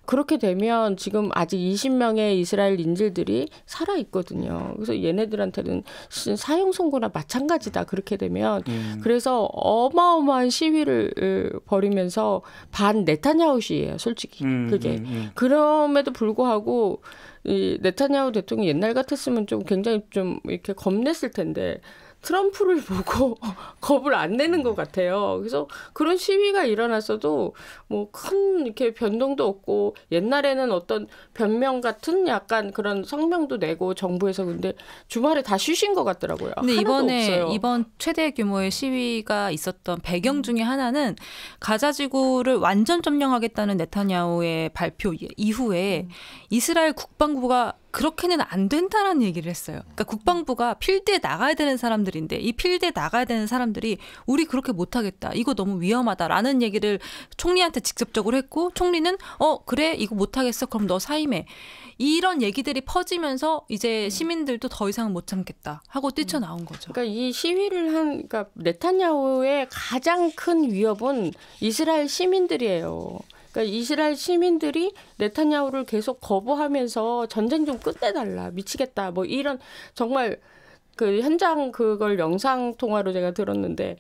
그렇게 되면 지금 아직 20명의 이스라엘 인질들이 살아 있거든요. 그래서 얘네들한테는 사형 선고나 마찬가지다. 그렇게 되면 그래서 어마어마한 시위를 벌이면서 반 네타냐후시예요. 솔직히 그게. 그럼에도 불구하고 이 네타냐후 대통령이 옛날 같았으면 좀 굉장히 좀 이렇게 겁냈을 텐데 트럼프를 보고 겁을 안 내는 것 같아요. 그래서 그런 시위가 일어났어도 뭐 큰 이렇게 변동도 없고 옛날에는 어떤 변명 같은 약간 그런 성명도 내고 정부에서 근데 주말에 다 쉬신 것 같더라고요. 근데 없어요. 이번 최대 규모의 시위가 있었던 배경 중에 하나는 가자지구를 완전 점령하겠다는 네타냐후의 발표 이후에 이스라엘 국방부가 그렇게는 안 된다라는 얘기를 했어요. 그러니까 국방부가 필드에 나가야 되는 사람들인데 이 필드에 나가야 되는 사람들이 우리 그렇게 못하겠다. 이거 너무 위험하다라는 얘기를 총리한테 직접적으로 했고 총리는 그래 이거 못하겠어. 그럼 너 사임해. 이런 얘기들이 퍼지면서 이제 시민들도 더 이상 못 참겠다 하고 뛰쳐나온 거죠. 그러니까 이 시위를 그러니까 네타냐후의 가장 큰 위협은 이스라엘 시민들이에요. 그러니까 이스라엘 시민들이 네타냐후를 계속 거부하면서 전쟁 좀 끝내달라 미치겠다 뭐 이런 정말 그 현장 그걸 영상 통화로 제가 들었는데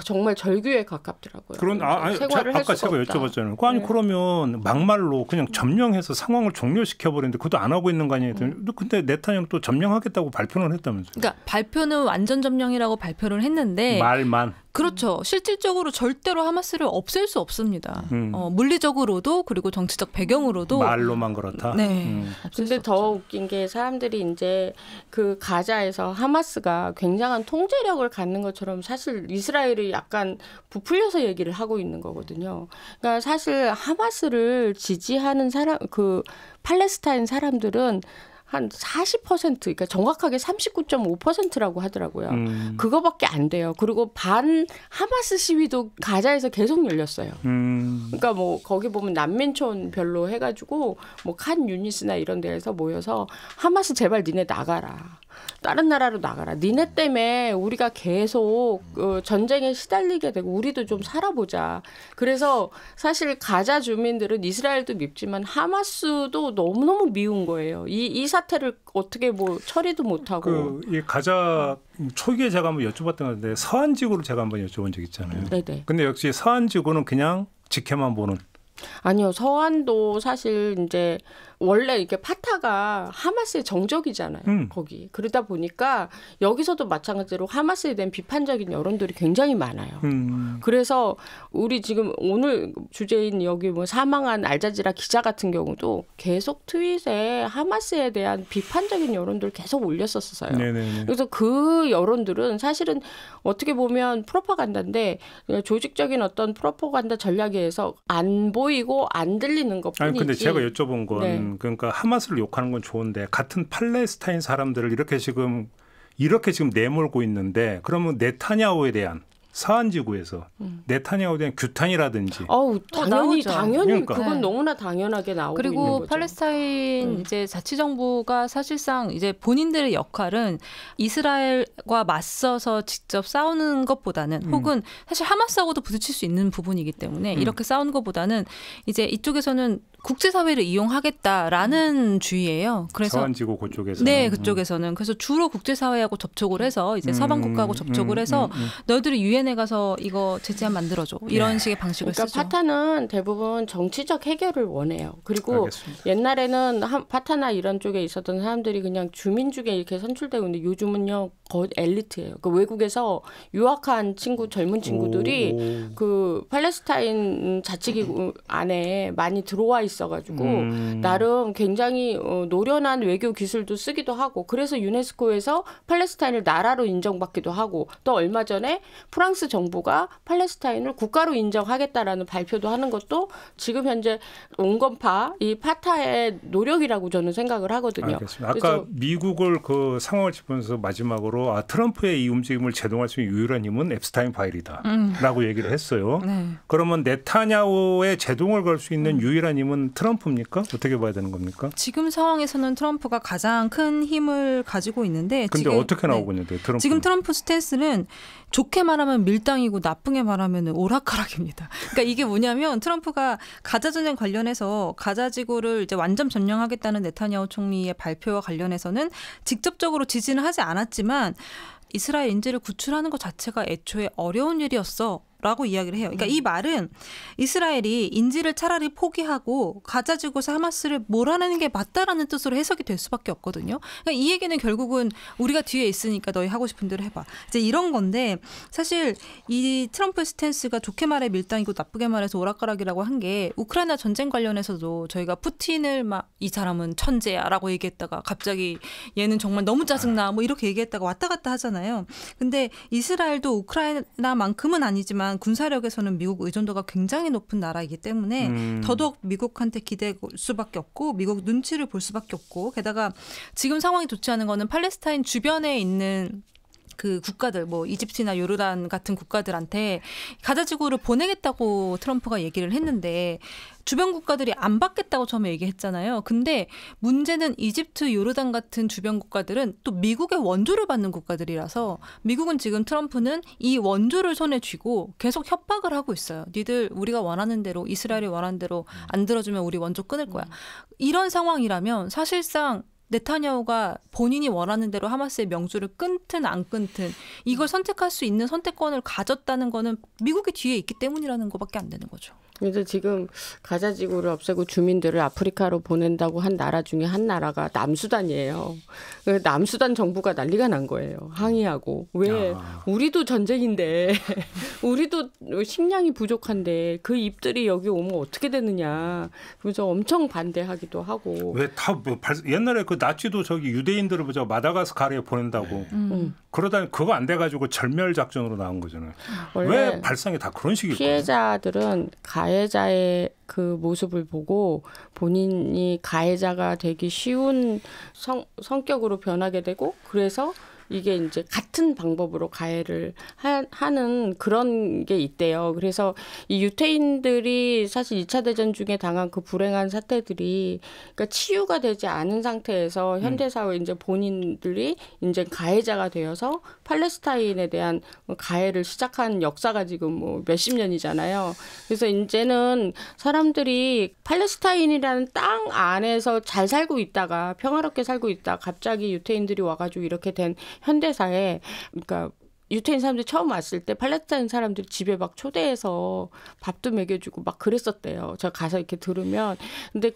정말 절규에 가깝더라고요. 그런 생활을 할 아까 수가 제가 없다. 여쭤봤잖아요. 아니 네. 그러면 막말로 그냥 점령해서 상황을 종료시켜 버리는데 그것도 안 하고 있는 거 아니에요? 근데 네타냐후 또 점령하겠다고 발표는 했다면서요? 그러니까 발표는 완전 점령이라고 발표를 했는데 말만. 그렇죠. 실질적으로 절대로 하마스를 없앨 수 없습니다. 물리적으로도 그리고 정치적 배경으로도 말로만 그렇다. 네. 근데 더 웃긴 게 사람들이 이제 그 가자에서 하마스가 굉장한 통제력을 갖는 것처럼 사실 이스라엘이 약간 부풀려서 얘기를 하고 있는 거거든요. 그러니까 사실 하마스를 지지하는 사람, 그 팔레스타인 사람들은 한 40%, 그러니까 정확하게 39.5%라고 하더라고요. 그거밖에 안 돼요. 그리고 반 하마스 시위도 가자에서 계속 열렸어요. 그러니까 뭐 거기 보면 난민촌별로 해가지고 뭐 칸 유니스나 이런 데에서 모여서 하마스 제발 니네 나가라. 다른 나라로 나가라. 니네 때문에 우리가 계속 전쟁에 시달리게 되고 우리도 좀 살아보자. 그래서 사실 가자 주민들은 이스라엘도 밉지만 하마스도 너무너무 미운 거예요. 이 사태를 어떻게 뭐 처리도 못하고. 이 가자 초기에 제가 한번 여쭤봤던 건데 서한지구를 제가 한번 여쭤본 적 있잖아요. 네네. 근데 역시 서한지구는 그냥 지켜만 보는. 아니요. 서한도 사실 이제 원래 이렇게 파타가 하마스의 정적이잖아요. 거기. 그러다 보니까 여기서도 마찬가지로 하마스에 대한 비판적인 여론들이 굉장히 많아요. 그래서 우리 지금 오늘 주제인 여기 뭐 사망한 알자지라 기자 같은 경우도 계속 트윗에 하마스에 대한 비판적인 여론들을 계속 올렸었어요. 네네네. 그래서 그 여론들은 사실은 어떻게 보면 프로파간다인데 조직적인 어떤 프로파간다 전략에 의해서 안 보이고 안 들리는 것뿐이지. 아니 근데 제가 여쭤본 건 네. 그러니까 하마스를 욕하는 건 좋은데 같은 팔레스타인 사람들을 이렇게 지금 내몰고 있는데 그러면 네타냐후에 대한 서한지구에서 네타냐후에 대한 규탄이라든지 당연히 그러니까. 그건 네. 너무나 당연하게 나오고 있는 그리고 거죠. 팔레스타인 이제 자치정부가 사실상 이제 본인들의 역할은 이스라엘과 맞서서 직접 싸우는 것보다는 혹은 사실 하마스하고도 부딪힐 수 있는 부분이기 때문에 이렇게 싸우는 것보다는 이제 이쪽에서는 국제사회를 이용하겠다라는 주의예요. 그래서 서한지구 그쪽에서는. 네, 그쪽에서는 그래서 주로 국제사회하고 접촉을 해서 이제 서방 국가하고 접촉을 해서 너희들이 유엔에 가서 이거 제재안 만들어줘 이런 식의 방식을 그러니까 쓰죠. 파타는 대부분 정치적 해결을 원해요. 그리고 알겠습니다. 옛날에는 파타나 이런 쪽에 있었던 사람들이 그냥 주민 중에 이렇게 선출되고 있는데 요즘은요 거의 엘리트예요. 그 외국에서 유학한 젊은 친구들이 그 팔레스타인 자치기구 안에 많이 들어와 있어가지고 나름 굉장히 노련한 외교 기술도 쓰기도 하고 그래서 유네스코에서 팔레스타인을 나라로 인정받기도 하고 또 얼마 전에 프랑스 정부가 팔레스타인을 국가로 인정하겠다라는 발표도 하는 것도 지금 현재 온건파 이 파타의 노력이라고 저는 생각을 하거든요. 알겠습니다. 아까 미국을 그 상황을 짚으면서 마지막으로 트럼프의 이 움직임을 제동할 수 있는 유일한 힘은 앱스타인 파일이다라고 얘기를 했어요. 네. 그러면 네타냐후에 제동을 걸 수 있는 유일한 힘은 트럼프입니까? 어떻게 봐야 되는 겁니까? 지금 상황에서는 트럼프가 가장 큰 힘을 가지고 있는데 근데 지금, 어떻게 나오고 있는데 트럼프? 지금 트럼프 스탠스는 좋게 말하면 밀당이고 나쁘게 말하면 오락가락입니다. 그러니까 이게 뭐냐면 트럼프가 가자 전쟁 관련해서 가자 지구를 이제 완전 점령하겠다는 네타냐후 총리의 발표와 관련해서는 직접적으로 지지는 하지 않았지만 이스라엘 인재를 구출하는 것 자체가 애초에 어려운 일이었어. 라고 이야기를 해요. 그러니까 이 말은 이스라엘이 인지를 차라리 포기하고 가자 지구에서 하마스를 몰아내는 게 맞다라는 뜻으로 해석이 될 수밖에 없거든요. 그러니까 이 얘기는 결국은 우리가 뒤에 있으니까 너희 하고 싶은 대로 해봐. 이제 이런 건데 사실 이 트럼프의 스탠스가 좋게 말해 밀당이고 나쁘게 말해서 오락가락이라고 한 게 우크라이나 전쟁 관련해서도 저희가 푸틴을 막 이 사람은 천재야라고 얘기했다가 갑자기 얘는 정말 너무 짜증나 뭐 이렇게 얘기했다가 왔다 갔다 하잖아요. 근데 이스라엘도 우크라이나만큼은 아니지만 군사력에서는 미국 의존도가 굉장히 높은 나라이기 때문에 더더욱 미국한테 기댈 수밖에 없고 미국 눈치를 볼 수밖에 없고 게다가 지금 상황이 좋지 않은 거는 팔레스타인 주변에 있는 그 국가들 뭐 이집트나 요르단 같은 국가들한테 가자 지구를 보내겠다고 트럼프가 얘기를 했는데 주변 국가들이 안 받겠다고 처음에 얘기했잖아요. 근데 문제는 이집트, 요르단 같은 주변 국가들은 또 미국의 원조를 받는 국가들이라서 미국은 지금 트럼프는 이 원조를 손에 쥐고 계속 협박을 하고 있어요. 니들 우리가 원하는 대로 이스라엘이 원하는 대로 안 들어주면 우리 원조 끊을 거야. 이런 상황이라면 사실상 네타냐후가 본인이 원하는 대로 하마스의 명주를 끊든 안 끊든 이걸 선택할 수 있는 선택권을 가졌다는 거는 미국이 뒤에 있기 때문이라는 것밖에 안 되는 거죠. 그래서 지금 가자 지구를 없애고 주민들을 아프리카로 보낸다고 한 나라 중에 한 나라가 남수단이에요. 남수단 정부가 난리가 난 거예요. 항의하고. 왜? 우리도 전쟁인데 우리도 식량이 부족한데 그 입들이 여기 오면 어떻게 되느냐. 그래서 엄청 반대하기도 하고. 왜 다 옛날에 그 나치도 저기 유대인들을 마다가스카르에 보낸다고. 그러다 그거 안 돼가지고 절멸 작전으로 나온 거잖아요. 왜 발상이 다 그런 식일까요? 피해자들은 가해자의 그 모습을 보고 본인이 가해자가 되기 쉬운 성격으로 변하게 되고 그래서 이게 이제 같은 방법으로 가해를 하는 그런 게 있대요. 그래서 이 유태인들이 사실 2차 대전 중에 당한 그 불행한 사태들이 그러니까 치유가 되지 않은 상태에서 현대사회 이제 본인들이 이제 가해자가 되어서 팔레스타인에 대한 가해를 시작한 역사가 지금 뭐 몇십 년이잖아요. 그래서 이제는 사람들이 팔레스타인이라는 땅 안에서 잘 살고 있다가 평화롭게 살고 있다 갑자기 유태인들이 와가지고 이렇게 된 현대사에 그러니까 유태인 사람들이 처음 왔을 때 팔레스타인 사람들이 집에 막 초대해서 밥도 먹여주고 막 그랬었대요. 제가 가서 이렇게 들으면 근데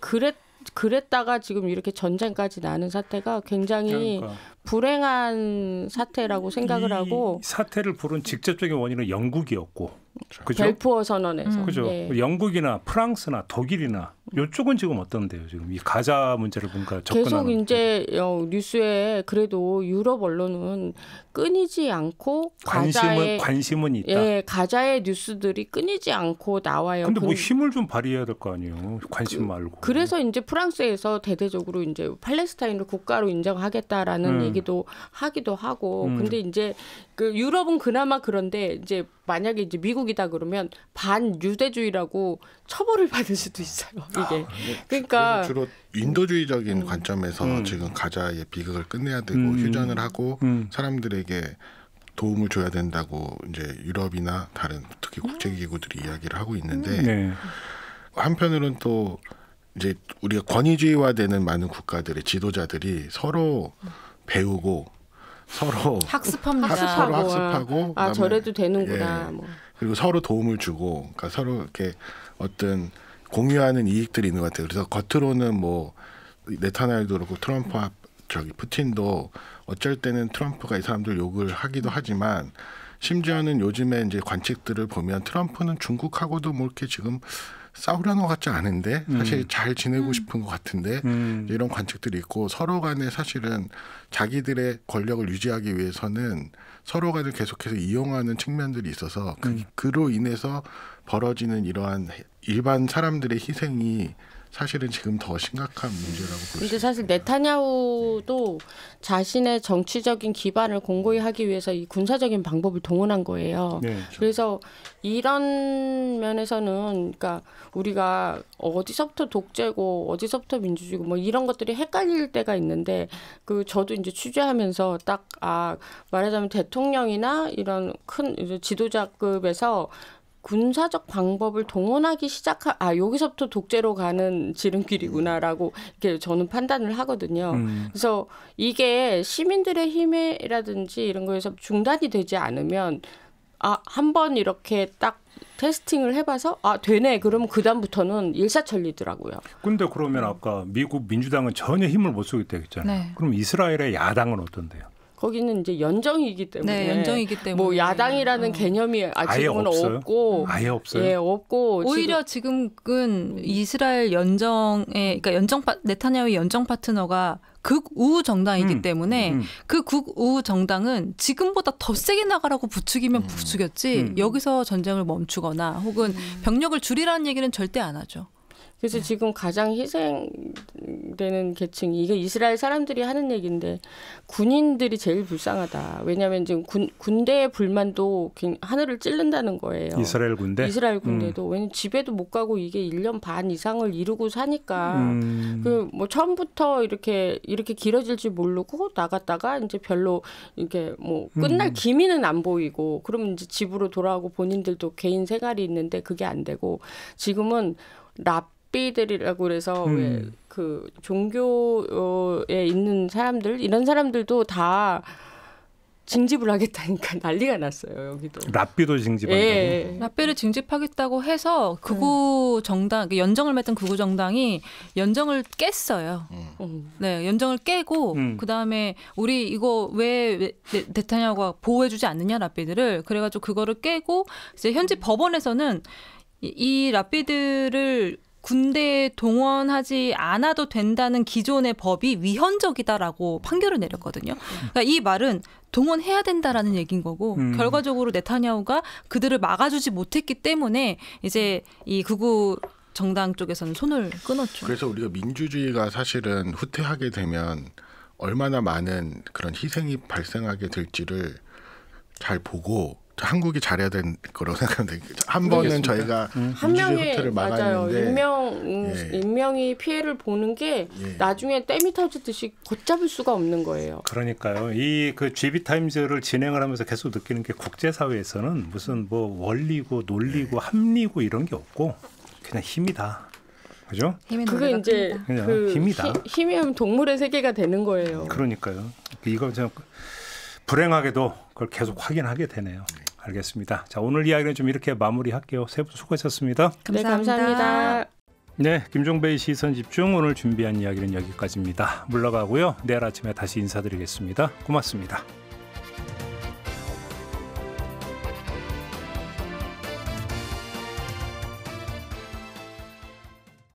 그랬다가 지금 이렇게 전쟁까지 나는 사태가 굉장히 불행한 사태라고 생각을 하고 사태를 부른 직접적인 원인은 영국이었고 그죠? 벨푸어 선언에서 그죠? 예. 영국이나 프랑스나 독일이나 이쪽은 지금 어떤데요? 지금 이 가자 문제를 뭔가 접근하는 계속 이제 뉴스에 그래도 유럽 언론은 끊이지 않고 관심은 있다. 예, 가자의 뉴스들이 끊이지 않고 나와요. 근데 뭐 힘을 좀 발휘해야 될 거 아니에요. 관심 말고. 그래서 이제 프랑스에서 대대적으로 이제 팔레스타인을 국가로 인정하겠다라는 얘기도 하기도 하고. 근데 이제 그 유럽은 그나마 그런데 이제 만약에 이제 미국이다 그러면 반유대주의라고 처벌을 받을 수도 있어요. 이게. 그러니까 주로 인도주의적인 관점에서 지금 가자의 비극을 끝내야 되고 휴전을 하고 사람들에게 도움을 줘야 된다고 이제 유럽이나 다른 특히 국제기구들이 이야기를 하고 있는데 네. 한편으로는 또 이제 우리가 권위주의화되는 많은 국가들의 지도자들이 서로 배우고 서로 학습합니다. 서로 학습하고 저래도 되는구나. 예, 뭐. 그리고 서로 도움을 주고 그러니까 서로 이렇게 어떤 공유하는 이익들이 있는 것 같아요. 그래서 겉으로는 뭐 네타냐후도 그렇고 트럼프 푸틴도 어쩔 때는 트럼프가 이 사람들 욕을 하기도 하지만 심지어는 요즘에 이제 관측들을 보면 트럼프는 중국하고도 뭐 이렇게 지금 싸우려는 것 같지 않은데 사실 잘 지내고 싶은 것 같은데 이런 관측들이 있고 서로 간에 사실은 자기들의 권력을 유지하기 위해서는 서로 간을 계속해서 이용하는 측면들이 있어서 그로 인해서 벌어지는 이러한 일반 사람들의 희생이 사실은 지금 더 심각한 문제라고 볼 수 있습니다. 근데 사실 네타냐후도 자신의 정치적인 기반을 공고히 하기 위해서 이 군사적인 방법을 동원한 거예요. 네. 그래서 이런 면에서는 그러니까 우리가 어디서부터 독재고 어디서부터 민주주의고 뭐 이런 것들이 헷갈릴 때가 있는데 그 저도 이제 취재하면서 딱 말하자면 대통령이나 이런 큰 이제 지도자급에서 군사적 방법을 동원하기 여기서부터 독재로 가는 지름길이구나라고 이렇게 저는 판단을 하거든요. 그래서 이게 시민들의 힘이라든지 이런 거에서 중단이 되지 않으면 한번 이렇게 딱 테스팅을 해봐서 되네. 그러면 그다음부터는 일사천리더라고요. 근데 그러면 아까 미국 민주당은 전혀 힘을 못 쓰겠다 했잖아요. 네. 그럼 이스라엘의 야당은 어떤데요? 거기는 이제 연정이기 때문에. 네, 연정이기 때문에. 뭐 야당이라는 개념이 지금은 없고. 아예 없어요. 예, 없고. 오히려 지금은 이스라엘 그러니까 네타냐후의 연정 파트너가 극우우 정당이기 때문에 그 극우우 정당은 지금보다 더 세게 나가라고 부추기면 부추겼지 여기서 전쟁을 멈추거나 혹은 병력을 줄이라는 얘기는 절대 안 하죠. 그래서 지금 가장 희생되는 계층이 이게 이스라엘 사람들이 하는 얘기인데 군인들이 제일 불쌍하다. 왜냐하면 지금 군대의 불만도 하늘을 찌른다는 거예요. 이스라엘 군대? 이스라엘 군대도. 왜냐면 집에도 못 가고 이게 1년 반 이상을 이루고 사니까 뭐 처음부터 이렇게 길어질 줄 모르고 나갔다가 이제 별로 이렇게 뭐 끝날 기미는 안 보이고 그러면 이제 집으로 돌아오고 본인들도 개인 생활이 있는데 그게 안 되고 지금은 랍비들이라고 그래서 왜 그 종교에 있는 사람들 이런 사람들도 다 징집을 하겠다니까 난리가 났어요. 여기도. 랍비도 징집한다고? 예. 랍비를 징집하겠다고 해서 극우 정당, 연정을 맺은 극우 정당이 연정을 깼어요. 네, 연정을 깨고 그다음에 우리 이거 왜 네타냐후가 보호해주지 않느냐 랍비들을 그래가지고 그거를 깨고 이제 현지 법원에서는 이 랍비들을 군대에 동원하지 않아도 된다는 기존의 법이 위헌적이다라고 판결을 내렸거든요. 그러니까 이 말은 동원해야 된다라는 얘기인 거고 결과적으로 네타냐후가 그들을 막아주지 못했기 때문에 이제 이 극우 정당 쪽에서는 손을 끊었죠. 그래서 우리가 민주주의가 사실은 후퇴하게 되면 얼마나 많은 그런 희생이 발생하게 될지를 잘 보고 한국이 잘해야 될 거라고 생각합니다. 한 번은 저희가 한 민주주의 명의 후퇴를 맞아요. 막았는데 인명이 피해를 보는 게 나중에 댐이 터지듯이 걷잡을 수가 없는 거예요. 그러니까요. 이 그 GB 타임즈를 진행을 하면서 계속 느끼는 게 국제사회에서는 무슨 뭐 원리고 논리고 합리고 이런 게 없고 그냥 힘이다. 그죠? 그게 이제 그냥 그 힘이다. 힘이면 동물의 세계가 되는 거예요. 그러니까요. 이거 좀 불행하게도 그걸 계속 확인하게 되네요. 알겠습니다. 자, 오늘 이야기는 좀 이렇게 마무리할게요. 세 분 수고하셨습니다. 감사합니다. 네, 감사합니다. 네, 김종배의 시선집중 오늘 준비한 이야기는 여기까지입니다. 물러가고요. 내일 아침에 다시 인사드리겠습니다. 고맙습니다.